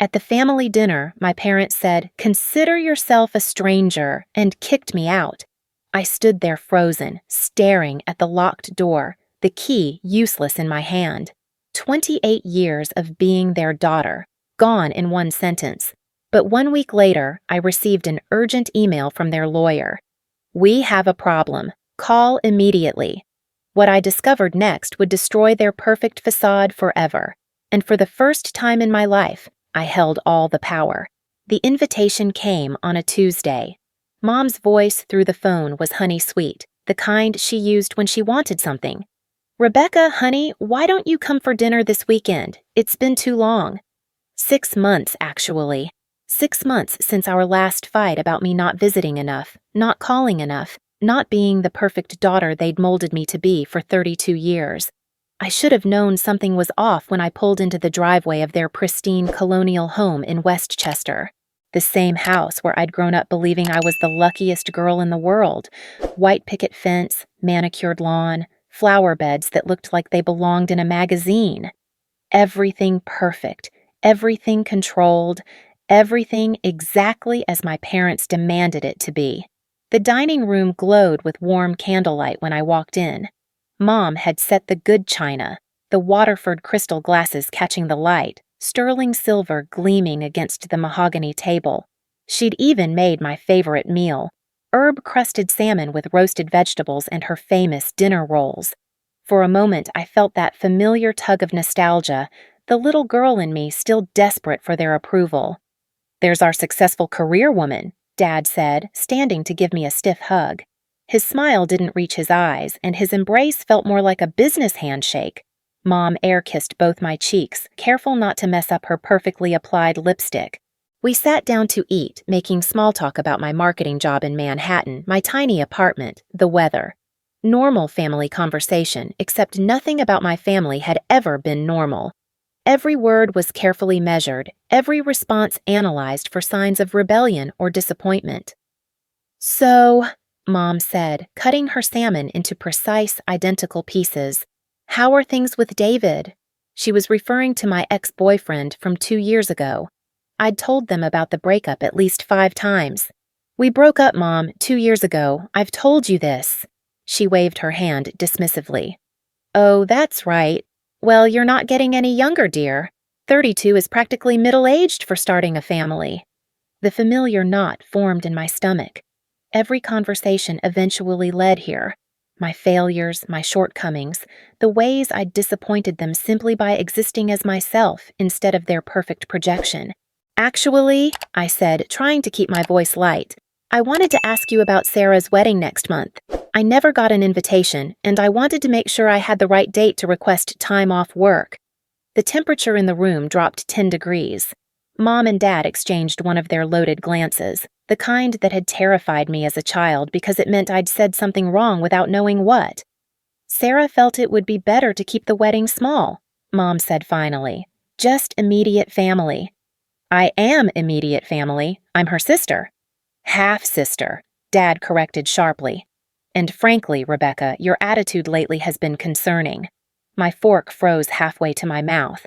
At the family dinner, my parents said, "Consider yourself a stranger," and kicked me out. I stood there frozen, staring at the locked door, the key useless in my hand. 28 years of being their daughter, gone in one sentence. But 1 week later, I received an urgent email from their lawyer. "We have a problem. Call immediately." What I discovered next would destroy their perfect facade forever. And for the first time in my life, I held all the power. The invitation came on a Tuesday. Mom's voice through the phone was honey sweet, the kind she used when she wanted something. "Rebecca, honey, why don't you come for dinner this weekend? It's been too long." 6 months, actually. 6 months since our last fight about me not visiting enough, not calling enough, not being the perfect daughter they'd molded me to be for 32 years. I should have known something was off when I pulled into the driveway of their pristine colonial home in Westchester. The same house where I'd grown up believing I was the luckiest girl in the world. White picket fence, manicured lawn, flower beds that looked like they belonged in a magazine. Everything perfect, everything controlled, everything exactly as my parents demanded it to be. The dining room glowed with warm candlelight when I walked in. Mom had set the good china, the Waterford crystal glasses catching the light, sterling silver gleaming against the mahogany table. She'd even made my favorite meal, herb-crusted salmon with roasted vegetables and her famous dinner rolls. For a moment, I felt that familiar tug of nostalgia, the little girl in me still desperate for their approval. "There's our successful career woman," Dad said, standing to give me a stiff hug. His smile didn't reach his eyes, and his embrace felt more like a business handshake. Mom air-kissed both my cheeks, careful not to mess up her perfectly applied lipstick. We sat down to eat, making small talk about my marketing job in Manhattan, my tiny apartment, the weather. Normal family conversation, except nothing about my family had ever been normal. Every word was carefully measured, every response analyzed for signs of rebellion or disappointment. "So," Mom said, cutting her salmon into precise, identical pieces, "how are things with David?" She was referring to my ex-boyfriend from 2 years ago. I'd told them about the breakup at least 5 times. "We broke up, Mom, 2 years ago. I've told you this." She waved her hand dismissively. "Oh, that's right. Well, you're not getting any younger, dear. 32 is practically middle-aged for starting a family." The familiar knot formed in my stomach. Every conversation eventually led here. My failures, my shortcomings, the ways I'd disappointed them simply by existing as myself instead of their perfect projection. "Actually," I said, trying to keep my voice light, "I wanted to ask you about Sarah's wedding next month. I never got an invitation, and I wanted to make sure I had the right date to request time off work." The temperature in the room dropped 10 degrees. Mom and Dad exchanged one of their loaded glances, the kind that had terrified me as a child because it meant I'd said something wrong without knowing what. "Sarah felt it would be better to keep the wedding small," Mom said finally. "Just immediate family." "I am immediate family. I'm her sister." "Half-sister," Dad corrected sharply. "And frankly, Rebecca, your attitude lately has been concerning." My fork froze halfway to my mouth.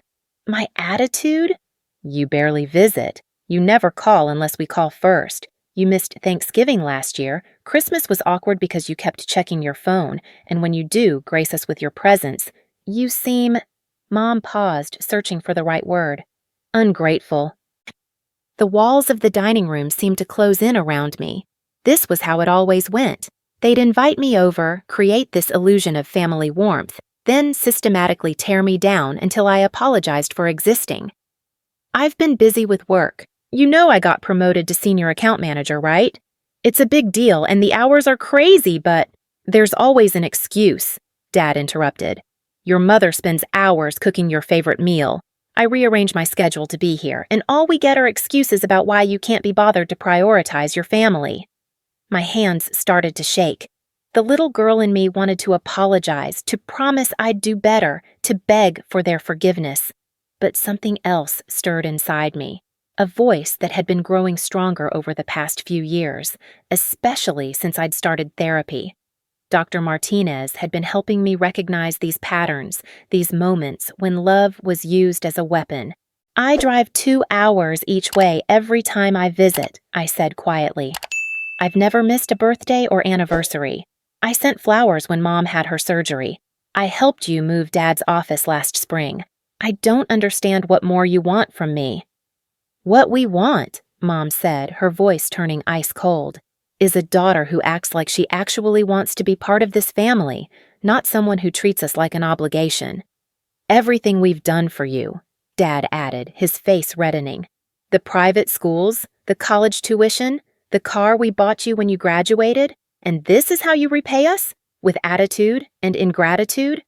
"My attitude?" "You barely visit. You never call unless we call first. You missed Thanksgiving last year. Christmas was awkward because you kept checking your phone, and when you do, grace us with your presence. You seem—" Mom paused, searching for the right word. "Ungrateful." The walls of the dining room seemed to close in around me. This was how it always went. They'd invite me over, create this illusion of family warmth, then systematically tear me down until I apologized for existing. "I've been busy with work. You know I got promoted to senior account manager, right? It's a big deal and the hours are crazy, but—" "There's always an excuse," Dad interrupted. "Your mother spends hours cooking your favorite meal. I rearrange my schedule to be here, and all we get are excuses about why you can't be bothered to prioritize your family." My hands started to shake. The little girl in me wanted to apologize, to promise I'd do better, to beg for their forgiveness. But something else stirred inside me, a voice that had been growing stronger over the past few years, especially since I'd started therapy. Dr. Martinez had been helping me recognize these patterns, these moments when love was used as a weapon, I drive 2 hours each way every time I visit, I said quietly. I've never missed a birthday or anniversary. I sent flowers when Mom had her surgery. I helped you move Dad's office last spring. I don't understand what more you want from me. What we want, Mom said, her voice turning ice cold, is a daughter who acts like she actually wants to be part of this family, not someone who treats us like an obligation. Everything we've done for you, Dad added, his face reddening. The private schools, the college tuition, the car we bought you when you graduated, and this is how you repay us? With attitude and ingratitude?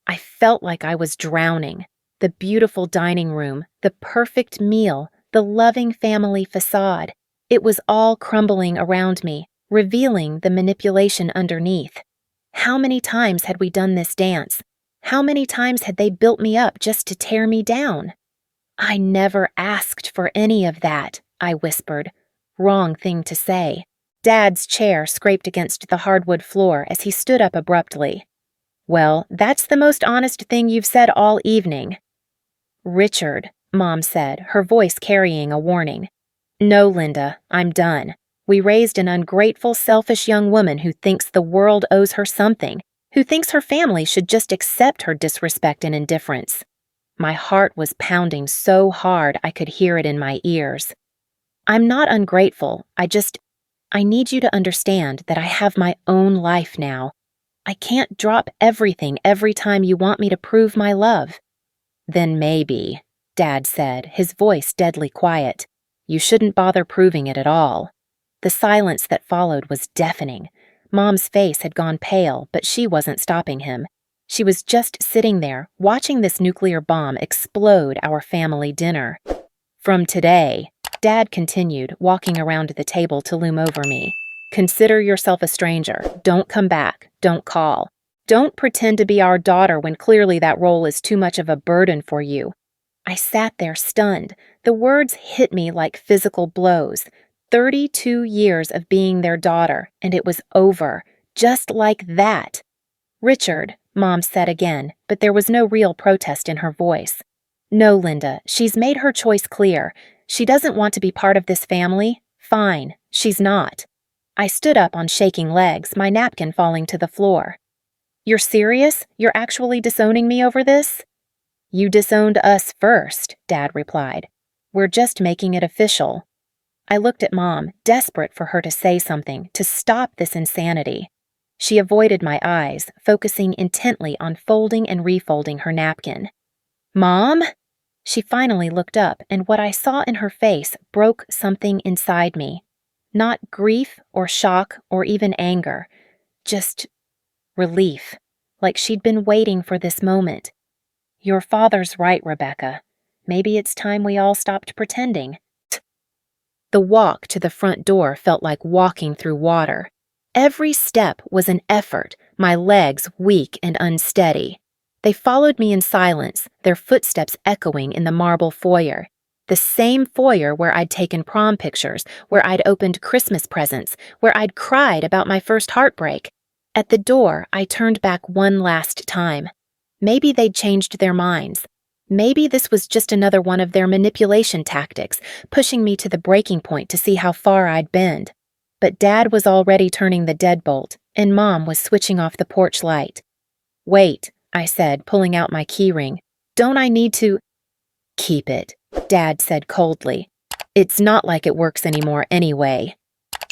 I felt like I was drowning. The beautiful dining room, the perfect meal, the loving family facade. It was all crumbling around me, revealing the manipulation underneath. How many times had we done this dance? How many times had they built me up just to tear me down? I never asked for any of that, I whispered. Wrong thing to say. Dad's chair scraped against the hardwood floor as he stood up abruptly. Well, that's the most honest thing you've said all evening. Richard, Mom said, her voice carrying a warning. No, Linda, I'm done. We raised an ungrateful, selfish young woman who thinks the world owes her something, who thinks her family should just accept her disrespect and indifference. My heart was pounding so hard I could hear it in my ears. I'm not ungrateful, I need you to understand that I have my own life now. I can't drop everything every time you want me to prove my love. Then maybe, Dad said, his voice deadly quiet. You shouldn't bother proving it at all. The silence that followed was deafening. Mom's face had gone pale, but she wasn't stopping him. She was just sitting there, watching this nuclear bomb explode our family dinner. From today, Dad continued, walking around the table to loom over me. Consider yourself a stranger. Don't come back. Don't call. Don't pretend to be our daughter when clearly that role is too much of a burden for you. I sat there stunned. The words hit me like physical blows. 32 years of being their daughter, and it was over. Just like that. Richard, Mom said again, but there was no real protest in her voice. No, Linda, she's made her choice clear. She doesn't want to be part of this family. Fine, she's not. I stood up on shaking legs, my napkin falling to the floor. You're serious? You're actually disowning me over this? You disowned us first, Dad replied. We're just making it official. I looked at Mom, desperate for her to say something, to stop this insanity. She avoided my eyes, focusing intently on folding and refolding her napkin. Mom? She finally looked up, and what I saw in her face broke something inside me. Not grief or shock or even anger, just relief, like she'd been waiting for this moment. Your father's right, Rebecca. Maybe it's time we all stopped pretending. The walk to the front door felt like walking through water. Every step was an effort, my legs weak and unsteady. They followed me in silence, their footsteps echoing in the marble foyer. The same foyer where I'd taken prom pictures, where I'd opened Christmas presents, where I'd cried about my first heartbreak. At the door, I turned back one last time. Maybe they'd changed their minds. Maybe this was just another one of their manipulation tactics, pushing me to the breaking point to see how far I'd bend. But Dad was already turning the deadbolt, and Mom was switching off the porch light. Wait, I said, pulling out my keyring. Don't I need to— Keep it, Dad said coldly. It's not like it works anymore anyway.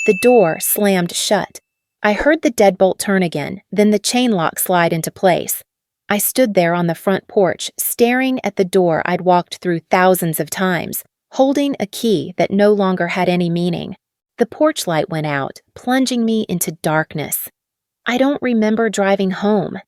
The door slammed shut. I heard the deadbolt turn again, then the chain lock slide into place. I stood there on the front porch, staring at the door I'd walked through thousands of times, holding a key that no longer had any meaning. The porch light went out, plunging me into darkness. I don't remember driving home.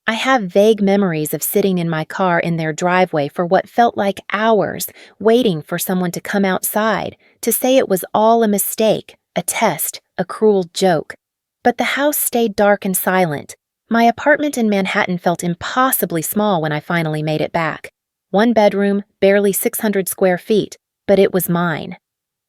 I have vague memories of sitting in my car in their driveway for what felt like hours, waiting for someone to come outside, to say it was all a mistake, a test, a cruel joke. But the house stayed dark and silent. My apartment in Manhattan felt impossibly small when I finally made it back. One bedroom, barely 600 square feet, but it was mine.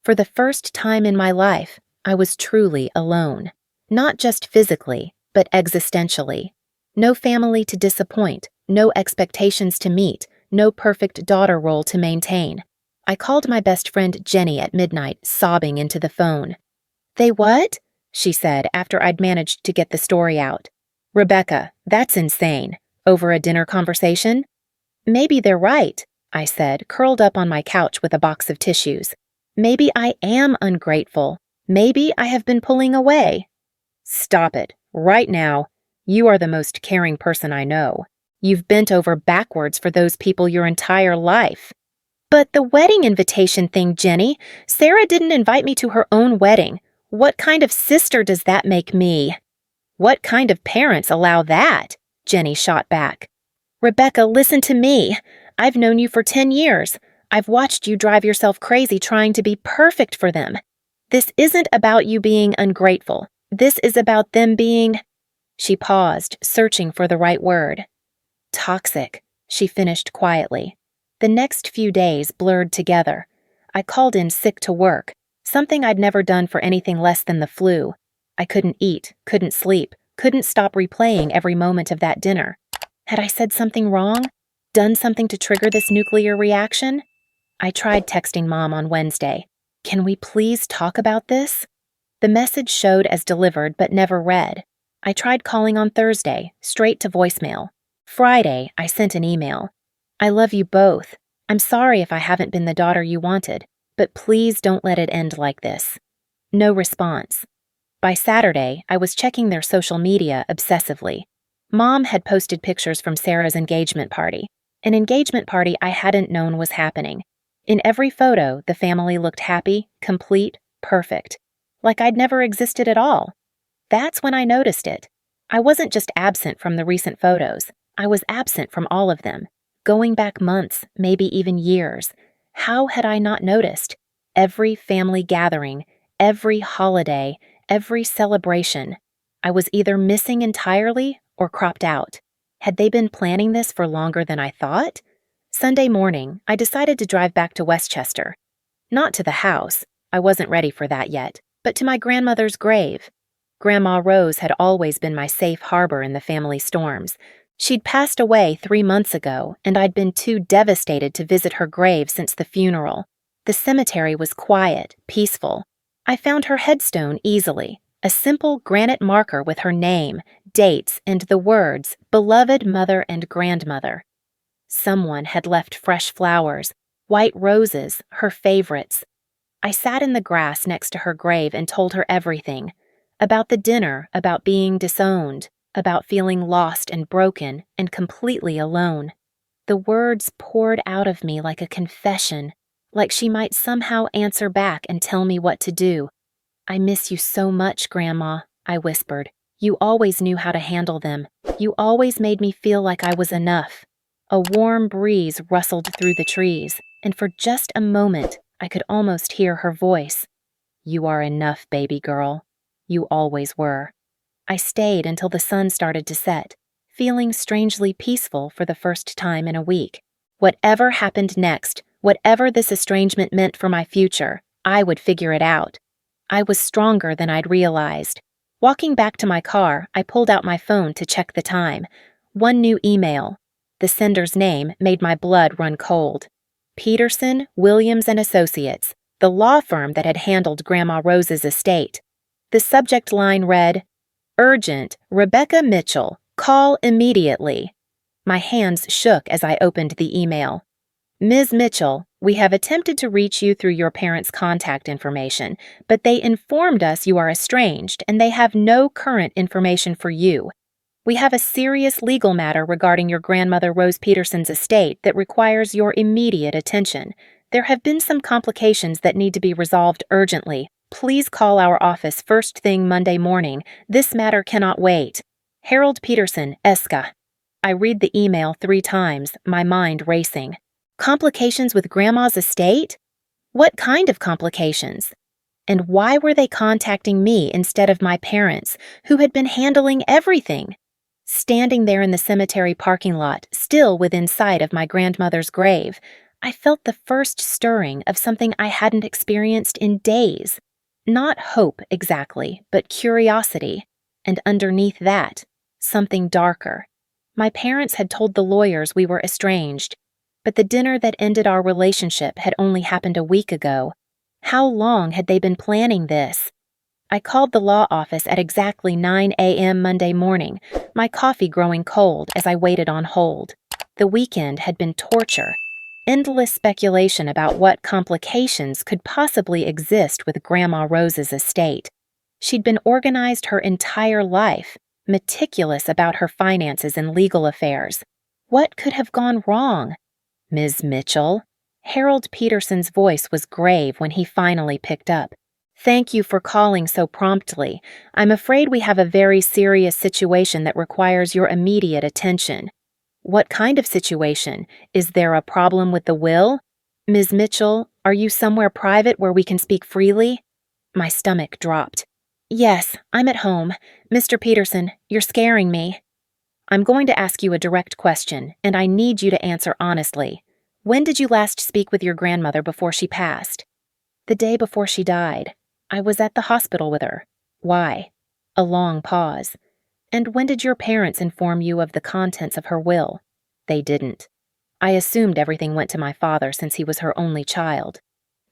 For the first time in my life, I was truly alone. Not just physically, but existentially. No family to disappoint, no expectations to meet, no perfect daughter role to maintain. I called my best friend Jenny at midnight, sobbing into the phone. "They what?" she said after I'd managed to get the story out. "Rebecca, that's insane. Over a dinner conversation?" "Maybe they're right," I said, curled up on my couch with a box of tissues. "Maybe I am ungrateful. Maybe I have been pulling away." "Stop it, right now. You are the most caring person I know. You've bent over backwards for those people your entire life." "But the wedding invitation thing, Jenny. Sarah didn't invite me to her own wedding. What kind of sister does that make me?" "What kind of parents allow that?" Jenny shot back. "Rebecca, listen to me. I've known you for 10 years. I've watched you drive yourself crazy trying to be perfect for them. This isn't about you being ungrateful. This is about them being—" She paused, searching for the right word. "Toxic," she finished quietly. The next few days blurred together. I called in sick to work, something I'd never done for anything less than the flu. I couldn't eat, couldn't sleep, couldn't stop replaying every moment of that dinner. Had I said something wrong? Done something to trigger this nuclear reaction? I tried texting Mom on Wednesday. "Can we please talk about this?" The message showed as delivered but never read. I tried calling on Thursday, straight to voicemail. Friday, I sent an email. "I love you both. I'm sorry if I haven't been the daughter you wanted, but please don't let it end like this." No response. By Saturday, I was checking their social media obsessively. Mom had posted pictures from Sarah's engagement party, an engagement party I hadn't known was happening. In every photo, the family looked happy, complete, perfect, like I'd never existed at all. That's when I noticed it. I wasn't just absent from the recent photos. I was absent from all of them, going back months, maybe even years. How had I not noticed? Every family gathering, every holiday, every celebration. I was either missing entirely or cropped out. Had they been planning this for longer than I thought? Sunday morning, I decided to drive back to Westchester. Not to the house, I wasn't ready for that yet, but to my grandmother's grave. Grandma Rose had always been my safe harbor in the family storms. She'd passed away 3 months ago, and I'd been too devastated to visit her grave since the funeral. The cemetery was quiet, peaceful. I found her headstone easily, a simple granite marker with her name, dates, and the words, "Beloved Mother and Grandmother." Someone had left fresh flowers, white roses, her favorites. I sat in the grass next to her grave and told her everything. About the dinner, about being disowned, about feeling lost and broken and completely alone. The words poured out of me like a confession, like she might somehow answer back and tell me what to do. "I miss you so much, Grandma," I whispered. "You always knew how to handle them. You always made me feel like I was enough." A warm breeze rustled through the trees, and for just a moment, I could almost hear her voice. "You are enough, baby girl. You always were." I stayed until the sun started to set, feeling strangely peaceful for the first time in a week. Whatever happened next, whatever this estrangement meant for my future, I would figure it out. I was stronger than I'd realized. Walking back to my car, I pulled out my phone to check the time. One new email. The sender's name made my blood run cold. Peterson, Williams & Associates, the law firm that had handled Grandma Rose's estate. The subject line read, "Urgent, Rebecca Mitchell, call immediately." My hands shook as I opened the email. "Ms. Mitchell, we have attempted to reach you through your parents' contact information, but they informed us you are estranged and they have no current information for you. We have a serious legal matter regarding your grandmother Rose Peterson's estate that requires your immediate attention. There have been some complications that need to be resolved urgently. Please call our office first thing Monday morning. This matter cannot wait. Harold Peterson, Esca." I read the email 3 times, my mind racing. Complications with Grandma's estate? What kind of complications? And why were they contacting me instead of my parents, who had been handling everything? Standing there in the cemetery parking lot, still within sight of my grandmother's grave, I felt the first stirring of something I hadn't experienced in days. Not hope exactly, but curiosity. And underneath that, something darker. My parents had told the lawyers we were estranged. but the dinner that ended our relationship had only happened a week ago. How long had they been planning this? I called the law office at exactly 9 a.m. Monday morning, my coffee growing cold as I waited on hold. The weekend had been torture. Endless speculation about what complications could possibly exist with Grandma Rose's estate. She'd been organized her entire life, meticulous about her finances and legal affairs. What could have gone wrong? Ms. Mitchell? Harold Peterson's voice was grave when he finally picked up. Thank you for calling so promptly. I'm afraid we have a very serious situation that requires your immediate attention. What kind of situation? Is there a problem with the will? Ms. Mitchell, are you somewhere private where we can speak freely? My stomach dropped. Yes, I'm at home. Mr. Peterson, you're scaring me. I'm going to ask you a direct question, and I need you to answer honestly. When did you last speak with your grandmother before she passed? The day before she died. I was at the hospital with her. Why? A long pause. And when did your parents inform you of the contents of her will? They didn't. I assumed everything went to my father since he was her only child.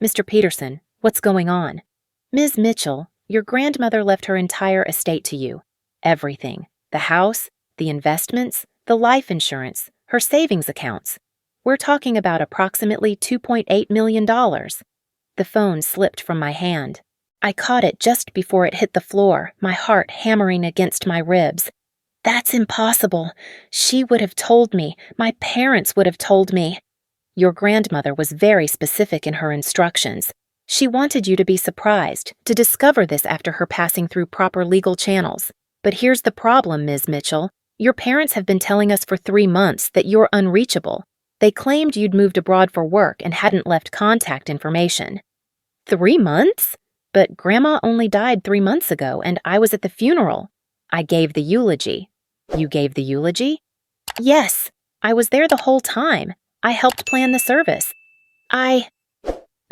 Mr. Peterson, what's going on? Ms. Mitchell, your grandmother left her entire estate to you. Everything. The house, the investments, the life insurance, her savings accounts. We're talking about approximately $2.8 million. The phone slipped from my hand. I caught it just before it hit the floor, my heart hammering against my ribs. That's impossible. She would have told me. My parents would have told me. Your grandmother was very specific in her instructions. She wanted you to be surprised, to discover this after her passing through proper legal channels. But here's the problem, Ms. Mitchell. Your parents have been telling us for 3 months that you're unreachable. They claimed you'd moved abroad for work and hadn't left contact information. 3 months? But Grandma only died 3 months ago, and I was at the funeral. I gave the eulogy. You gave the eulogy? Yes, I was there the whole time. I helped plan the service.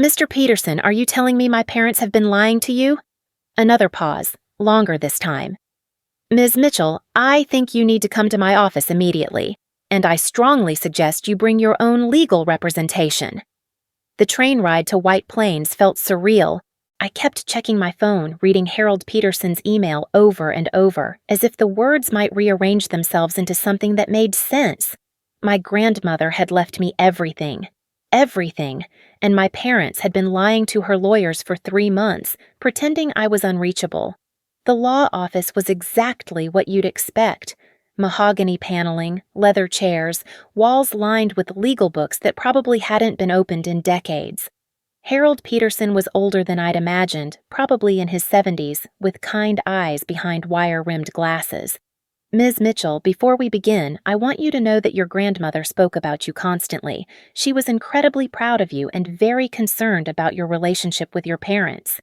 Mr. Peterson, are you telling me my parents have been lying to you? Another pause, longer this time. Ms. Mitchell, I think you need to come to my office immediately, and I strongly suggest you bring your own legal representation. The train ride to White Plains felt surreal. I kept checking my phone, reading Harold Peterson's email over and over, as if the words might rearrange themselves into something that made sense. My grandmother had left me everything, and my parents had been lying to her lawyers for 3 months, pretending I was unreachable. The law office was exactly what you'd expect. Mahogany paneling, leather chairs, walls lined with legal books that probably hadn't been opened in decades. Harold Peterson was older than I'd imagined, probably in his 70s, with kind eyes behind wire-rimmed glasses. Ms. Mitchell, before we begin, I want you to know that your grandmother spoke about you constantly. She was incredibly proud of you and very concerned about your relationship with your parents.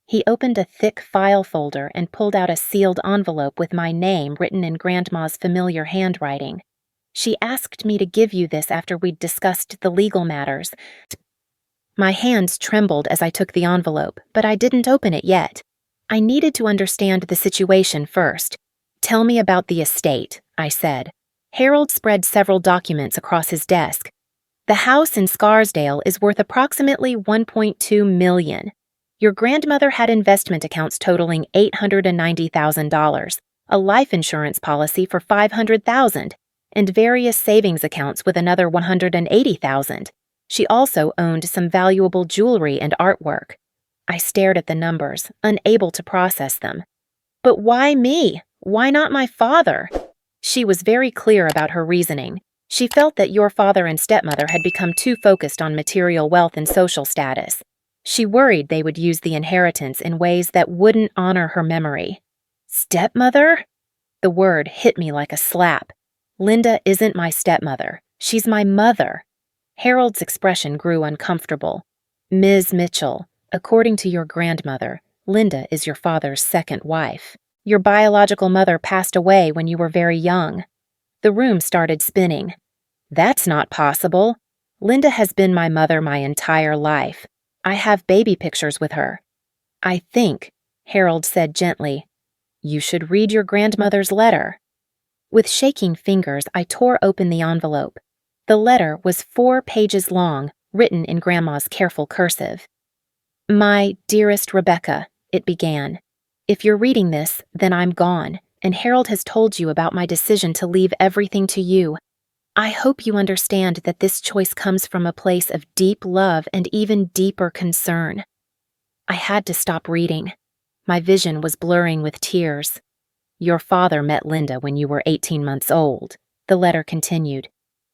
He opened a thick file folder and pulled out a sealed envelope with my name written in Grandma's familiar handwriting. She asked me to give you this after we'd discussed the legal matters. My hands trembled as I took the envelope, but I didn't open it yet. I needed to understand the situation first. Tell me about the estate, I said. Harold spread several documents across his desk. The house in Scarsdale is worth approximately $1.2 million. Your grandmother had investment accounts totaling $890,000, a life insurance policy for $500,000, and various savings accounts with another $180,000. She also owned some valuable jewelry and artwork. I stared at the numbers, unable to process them. But why me? Why not my father? She was very clear about her reasoning. She felt that your father and stepmother had become too focused on material wealth and social status. She worried they would use the inheritance in ways that wouldn't honor her memory. Stepmother? The word hit me like a slap. Linda isn't my stepmother. She's my mother. Harold's expression grew uncomfortable. Ms. Mitchell, according to your grandmother, Linda is your father's second wife. Your biological mother passed away when you were very young. The room started spinning. That's not possible. Linda has been my mother my entire life. I have baby pictures with her. I think, Harold said gently, you should read your grandmother's letter. With shaking fingers, I tore open the envelope. The letter was 4 pages long, written in Grandma's careful cursive. "My dearest Rebecca," it began. "If you're reading this, then I'm gone, and Harold has told you about my decision to leave everything to you. I hope you understand that this choice comes from a place of deep love and even deeper concern." I had to stop reading. My vision was blurring with tears. "Your father met Linda when you were 18 months old," the letter continued.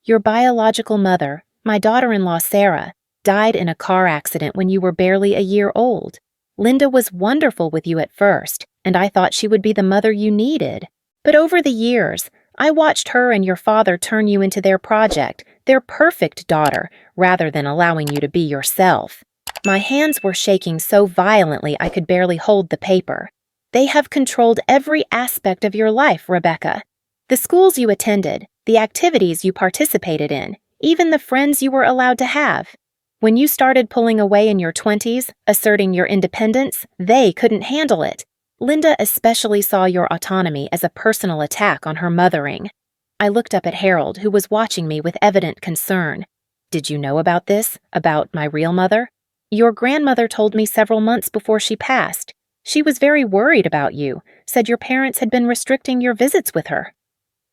"Your biological mother, my daughter-in-law Sarah, died in a car accident when you were barely a year old. Linda was wonderful with you at first, and I thought she would be the mother you needed. But over the years, I watched her and your father turn you into their project, their perfect daughter, rather than allowing you to be yourself." My hands were shaking so violently I could barely hold the paper. "They have controlled every aspect of your life, Rebecca. The schools you attended, the activities you participated in, even the friends you were allowed to have. When you started pulling away in your 20s, asserting your independence, they couldn't handle it. Linda especially saw your autonomy as a personal attack on her mothering." I looked up at Harold, who was watching me with evident concern. "Did you know about this? About my real mother?" "Your grandmother told me several months before she passed. She was very worried about you, said your parents had been restricting your visits with her."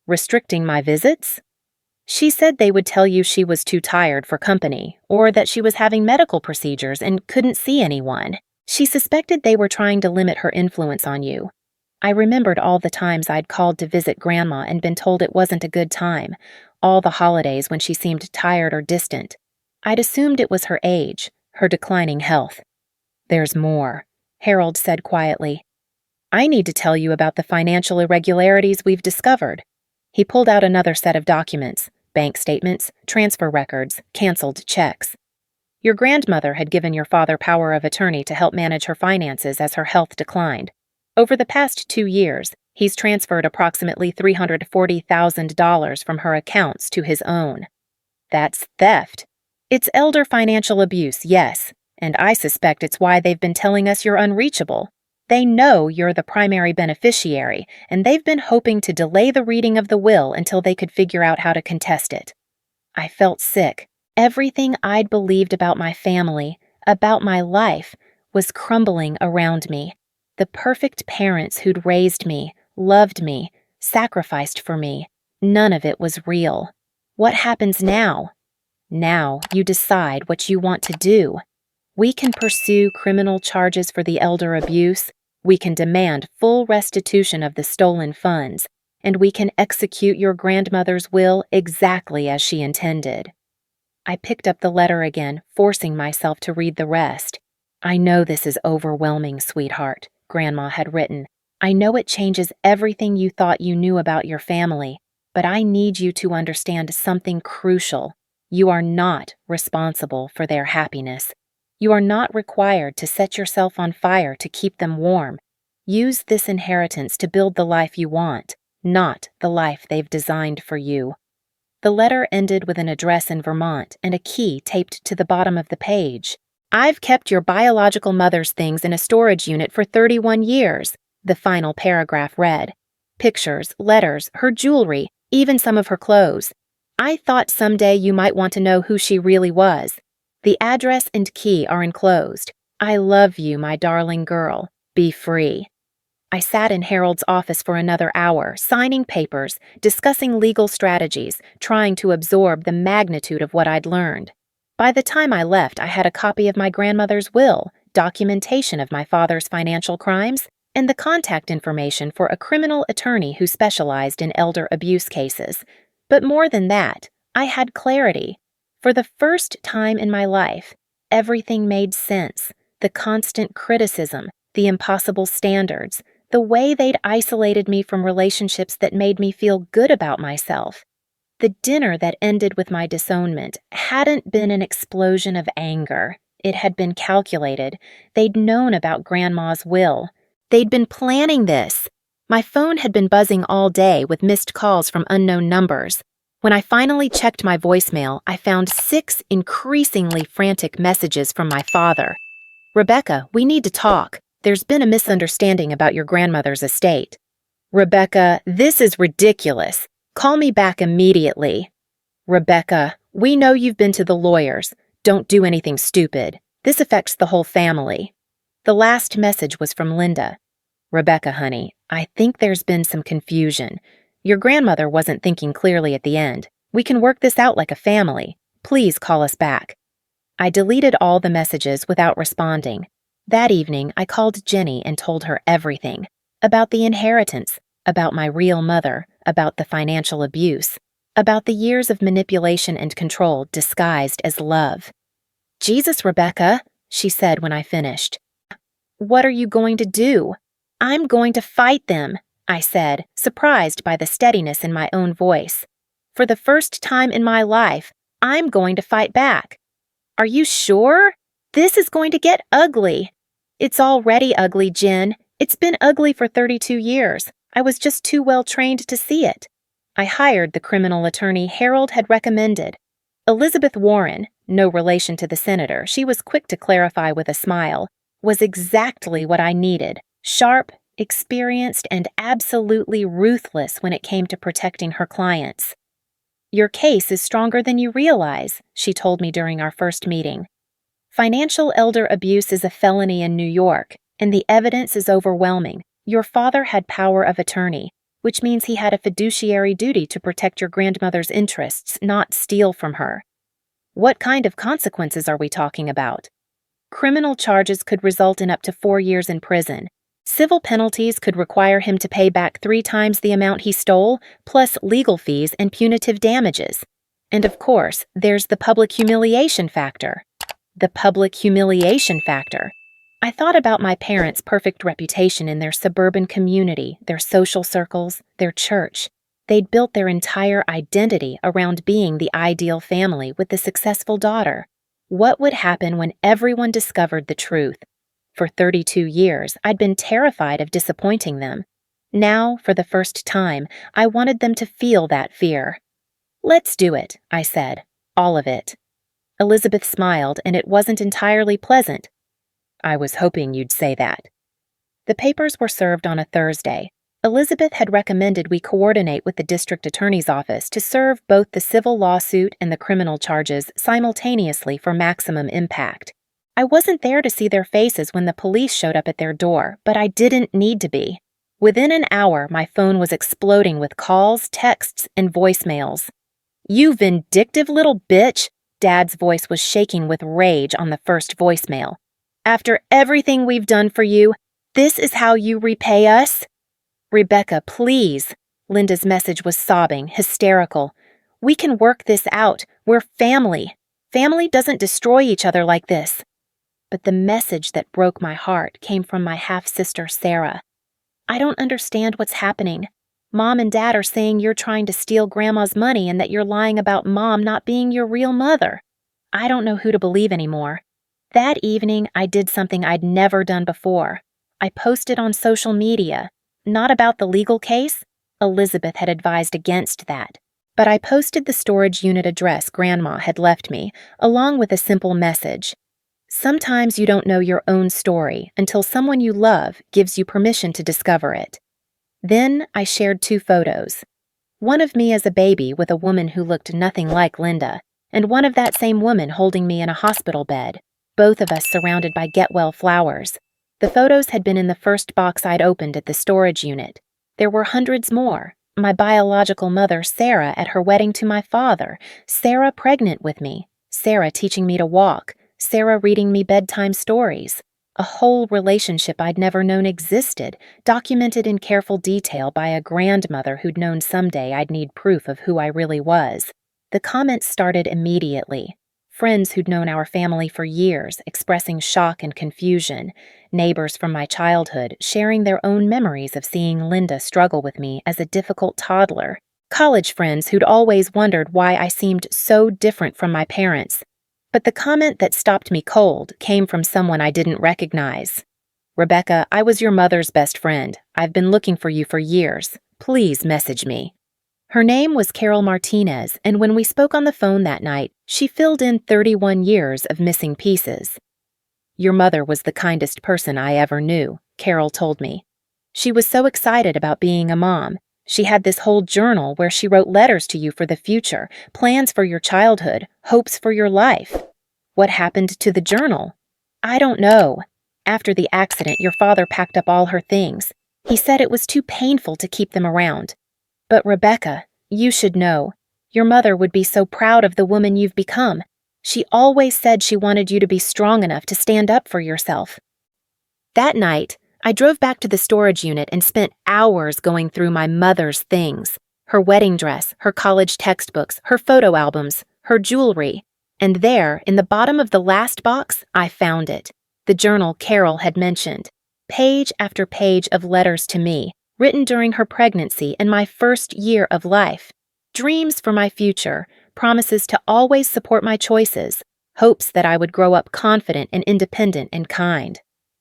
"Restricting my visits?" "She said they would tell you she was too tired for company, or that she was having medical procedures and couldn't see anyone. She suspected they were trying to limit her influence on you." I remembered all the times I'd called to visit Grandma and been told it wasn't a good time, all the holidays when she seemed tired or distant. I'd assumed it was her age, her declining health. "There's more," Harold said quietly. "I need to tell you about the financial irregularities we've discovered." He pulled out another set of documents, bank statements, transfer records, canceled checks. "Your grandmother had given your father power of attorney to help manage her finances as her health declined. Over the past 2 years, he's transferred approximately $340,000 from her accounts to his own. That's theft. It's elder financial abuse, yes, and I suspect it's why they've been telling us you're unreachable. They know you're the primary beneficiary, and they've been hoping to delay the reading of the will until they could figure out how to contest it." I felt sick. Everything I'd believed about my family, about my life, was crumbling around me. The perfect parents who'd raised me, loved me, sacrificed for me, none of it was real. What happens now? Now you decide what you want to do. We can pursue criminal charges for the elder abuse, we can demand full restitution of the stolen funds, and we can execute your grandmother's will exactly as she intended. I picked up the letter again, forcing myself to read the rest. "I know this is overwhelming, sweetheart," Grandma had written. "I know it changes everything you thought you knew about your family, but I need you to understand something crucial. You are not responsible for their happiness. You are not required to set yourself on fire to keep them warm. Use this inheritance to build the life you want, not the life they've designed for you." The letter ended with an address in Vermont and a key taped to the bottom of the page. "I've kept your biological mother's things in a storage unit for 31 years, the final paragraph read. Pictures, letters, her jewelry, even some of her clothes. I thought someday you might want to know who she really was. The address and key are enclosed. I love you, my darling girl. Be free." I sat in Harold's office for another hour, signing papers, discussing legal strategies, trying to absorb the magnitude of what I'd learned. By the time I left, I had a copy of my grandmother's will, documentation of my father's financial crimes, and the contact information for a criminal attorney who specialized in elder abuse cases. But more than that, I had clarity. For the first time in my life, everything made sense. The constant criticism, the impossible standards, the way they'd isolated me from relationships that made me feel good about myself. The dinner that ended with my disownment hadn't been an explosion of anger. It had been calculated. They'd known about Grandma's will. They'd been planning this. My phone had been buzzing all day with missed calls from unknown numbers. When I finally checked my voicemail, I found 6 increasingly frantic messages from my father. "Rebecca, we need to talk. There's been a misunderstanding about your grandmother's estate." "Rebecca, this is ridiculous. Call me back immediately." Rebecca, we know you've been to the lawyers. Don't do anything stupid. This affects the whole family. The last message was from Linda. Rebecca, honey, I think there's been some confusion. Your grandmother wasn't thinking clearly at the end. We can work this out like a family. Please call us back. I deleted all the messages without responding. That evening, I called Jenny and told her everything. About the inheritance, about my real mother, about the financial abuse, about the years of manipulation and control disguised as love. Jesus, Rebecca, she said when I finished. What are you going to do? I'm going to fight them, I said, surprised by the steadiness in my own voice. For the first time in my life, I'm going to fight back. Are you sure? This is going to get ugly. It's already ugly, Jen. It's been ugly for 32 years. I was just too well trained to see it. I hired the criminal attorney Harold had recommended. Elizabeth Warren, no relation to the senator, she was quick to clarify with a smile, was exactly what I needed. Sharp, experienced, and absolutely ruthless when it came to protecting her clients. Your case is stronger than you realize, she told me during our first meeting. Financial elder abuse is a felony in New York, and the evidence is overwhelming. Your father had power of attorney, which means he had a fiduciary duty to protect your grandmother's interests, not steal from her. What kind of consequences are we talking about? Criminal charges could result in up to 4 years in prison. Civil penalties could require him to pay back 3 times the amount he stole, plus legal fees and punitive damages. And of course, there's the public humiliation factor. The public humiliation factor. I thought about my parents' perfect reputation in their suburban community, their social circles, their church. They'd built their entire identity around being the ideal family with the successful daughter. What would happen when everyone discovered the truth? For 32 years, I'd been terrified of disappointing them. Now, for the first time, I wanted them to feel that fear. Let's do it, I said. All of it. Elizabeth smiled, and it wasn't entirely pleasant. I was hoping you'd say that. The papers were served on a Thursday. Elizabeth had recommended we coordinate with the district attorney's office to serve both the civil lawsuit and the criminal charges simultaneously for maximum impact. I wasn't there to see their faces when the police showed up at their door, but I didn't need to be. Within an hour, my phone was exploding with calls, texts, and voicemails. You vindictive little bitch! Dad's voice was shaking with rage on the first voicemail. After everything we've done for you, this is how you repay us? Rebecca, please. Linda's message was sobbing, hysterical. We can work this out. We're family. Family doesn't destroy each other like this. But the message that broke my heart came from my half-sister, Sarah. I don't understand what's happening. Mom and Dad are saying you're trying to steal Grandma's money and that you're lying about Mom not being your real mother. I don't know who to believe anymore. That evening, I did something I'd never done before. I posted on social media. Not about the legal case. Elizabeth had advised against that. But I posted the storage unit address Grandma had left me, along with a simple message. Sometimes you don't know your own story until someone you love gives you permission to discover it. Then I shared 2 photos. One of me as a baby with a woman who looked nothing like Linda, and one of that same woman holding me in a hospital bed, both of us surrounded by get-well flowers. The photos had been in the first box I'd opened at the storage unit. There were hundreds more. My biological mother, Sarah, at her wedding to my father, Sarah pregnant with me, Sarah teaching me to walk, Sarah reading me bedtime stories. A whole relationship I'd never known existed, documented in careful detail by a grandmother who'd known someday I'd need proof of who I really was. The comments started immediately. Friends who'd known our family for years, expressing shock and confusion. Neighbors from my childhood, sharing their own memories of seeing Linda struggle with me as a difficult toddler. College friends who'd always wondered why I seemed so different from my parents. But the comment that stopped me cold came from someone I didn't recognize. Rebecca, I was your mother's best friend. I've been looking for you for years. Please message me. Her name was Carol Martinez, and when we spoke on the phone that night, she filled in 31 years of missing pieces. Your mother was the kindest person I ever knew, Carol told me. She was so excited about being a mom. She had this whole journal where she wrote letters to you for the future, plans for your childhood, hopes for your life. What happened to the journal? I don't know. After the accident, your father packed up all her things. He said it was too painful to keep them around. But Rebecca, you should know. Your mother would be so proud of the woman you've become. She always said she wanted you to be strong enough to stand up for yourself. That night, I drove back to the storage unit and spent hours going through my mother's things. Her wedding dress, her college textbooks, her photo albums, her jewelry. And there, in the bottom of the last box, I found it. The journal Carol had mentioned. Page after page of letters to me, written during her pregnancy and my first year of life. Dreams for my future, promises to always support my choices, hopes that I would grow up confident and independent and kind.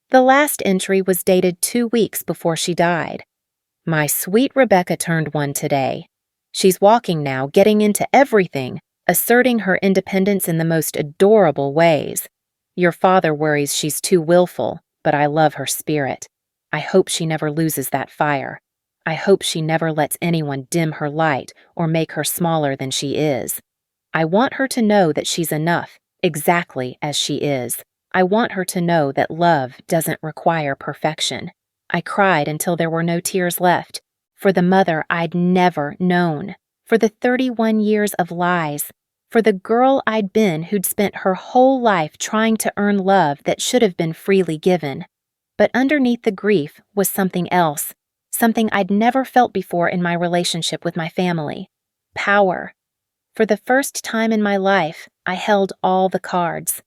The last entry was dated 2 weeks before she died. My sweet Rebecca turned 1 today. She's walking now, getting into everything, asserting her independence in the most adorable ways. Your father worries she's too willful, but I love her spirit. I hope she never loses that fire. I hope she never lets anyone dim her light or make her smaller than she is. I want her to know that she's enough, exactly as she is. I want her to know that love doesn't require perfection. I cried until there were no tears left, for the mother I'd never known, for the 31 years of lies, for the girl I'd been who'd spent her whole life trying to earn love that should have been freely given. But underneath the grief was something else, something I'd never felt before in my relationship with my family. Power. For the first time in my life, I held all the cards.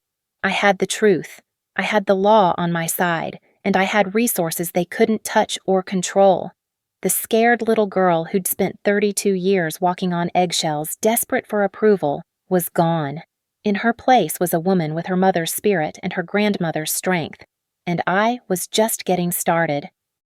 I had the truth. I had the law on my side, and I had resources they couldn't touch or control. The scared little girl who'd spent 32 years walking on eggshells, desperate for approval, was gone. In her place was a woman with her mother's spirit and her grandmother's strength, and I was just getting started.